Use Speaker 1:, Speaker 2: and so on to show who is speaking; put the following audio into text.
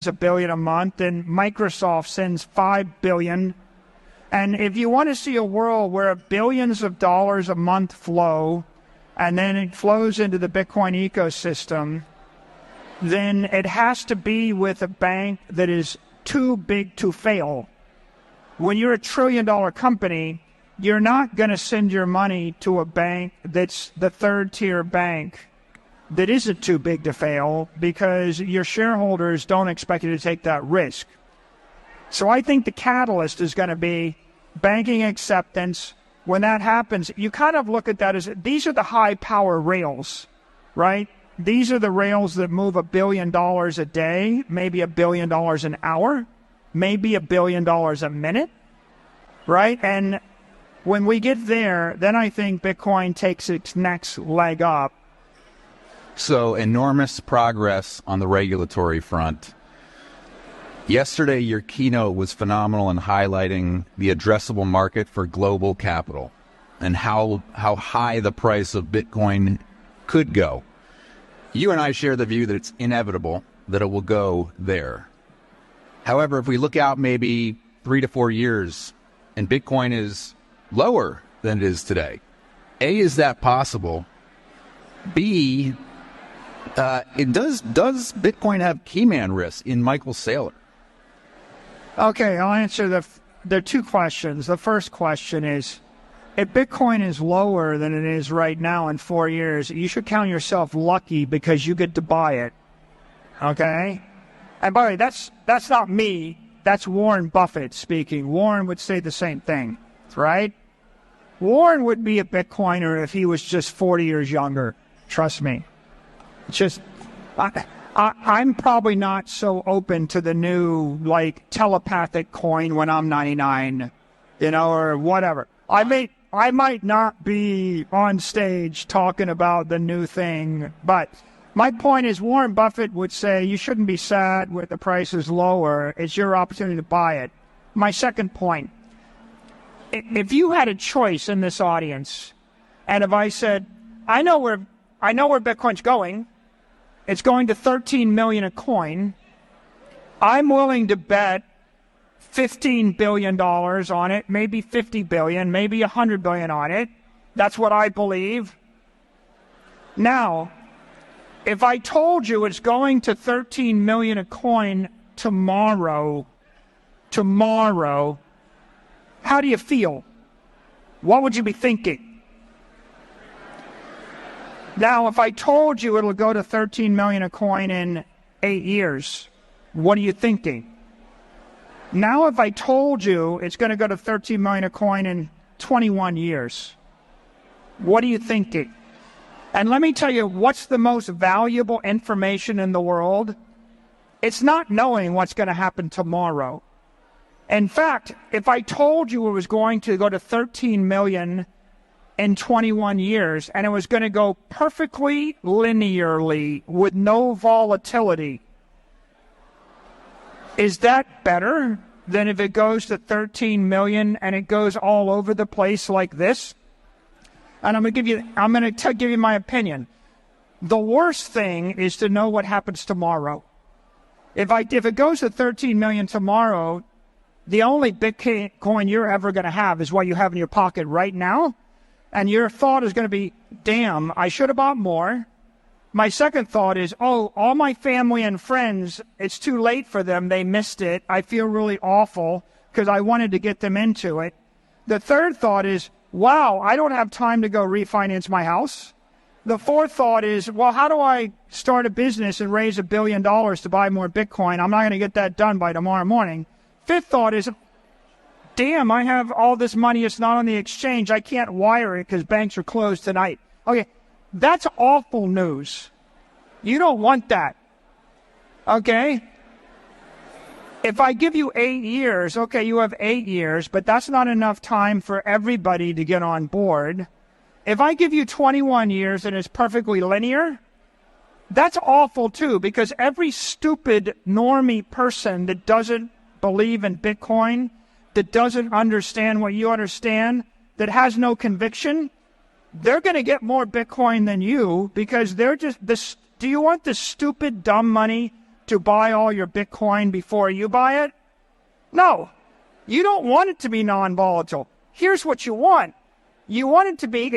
Speaker 1: a billion a month, and Microsoft sends 5 billion. And if you want to see a world where billions of dollars a month flow, and then it flows into the Bitcoin ecosystem, then it has to be with a bank that is too big to fail. When you're a $1 trillion company, you're not going to send your money to a bank that's the third-tier bank that isn't too big to fail, because your shareholders don't expect you to take that risk. So I think the catalyst is going to be banking acceptance. When that happens, you kind of look at that as these are the high-power rails, right? These are the rails that move $1 billion a day, maybe $1 billion an hour, maybe $1 billion a minute, right? And when we get there, then I think Bitcoin takes its next leg up.
Speaker 2: So enormous progress on the regulatory front. Yesterday, your keynote was phenomenal in highlighting the addressable market for global capital and how high the price of Bitcoin could go. You and I share the view that it's inevitable that it will go there. However, if we look out maybe 3 to 4 years and Bitcoin is lower than it is today, A, is that possible? B, does Bitcoin have keyman risk in Michael Saylor?
Speaker 1: Okay, I'll answer there are two questions. The first question is, if Bitcoin is lower than it is right now in 4 years, you should count yourself lucky because you get to buy it. Okay? And by the way, that's not me. That's Warren Buffett speaking. Warren would say the same thing, right? Warren would be a Bitcoiner if he was just 40 years younger. Trust me. It's just, I'm probably not so open to the new, like, telepathic coin when I'm 99, or whatever. I might not be on stage talking about the new thing, but my point is Warren Buffett would say you shouldn't be sad when the price is lower. It's your opportunity to buy it. My second point, if you had a choice in this audience, and if I said, I know where Bitcoin's going, it's going to 13 million a coin, I'm willing to bet $15 billion on it, maybe 50 billion, maybe 100 billion on it. That's what I believe. Now, if I told you it's going to 13 million a coin tomorrow, how do you feel? What would you be thinking? Now, if I told you it'll go to 13 million a coin in 8 years, what are you thinking? Now, if I told you it's going to go to 13 million a coin in 21 years, what are you thinking? And let me tell you, what's the most valuable information in the world? It's not knowing what's going to happen tomorrow. In fact, if I told you it was going to go to 13 million in 21 years and it was going to go perfectly linearly with no volatility, is that better than if it goes to 13 million and it goes all over the place like this? And I'm going to give you my opinion. The worst thing is to know what happens tomorrow. If it goes to 13 million tomorrow, the only Bitcoin you're ever going to have is what you have in your pocket right now. And your thought is going to be, damn, I should have bought more. My second thought is, oh, all my family and friends, it's too late for them. They missed it. I feel really awful because I wanted to get them into it. The third thought is, wow, I don't have time to go refinance my house. The fourth thought is, well, how do I start a business and raise $1 billion to buy more Bitcoin? I'm not going to get that done by tomorrow morning. Fifth thought is, damn, I have all this money. It's not on the exchange. I can't wire it because banks are closed tonight. Okay, that's awful news. You don't want that. Okay? If I give you 8 years, okay, you have 8 years, but that's not enough time for everybody to get on board. If I give you 21 years and it's perfectly linear, that's awful too, because every stupid normie person that doesn't believe in Bitcoin, that doesn't understand what you understand, that has no conviction, they're going to get more Bitcoin than you because they're just this. Do you want the stupid, dumb money to buy all your Bitcoin before you buy it? No. You don't want it to be non-volatile. Here's what you want. You want it to be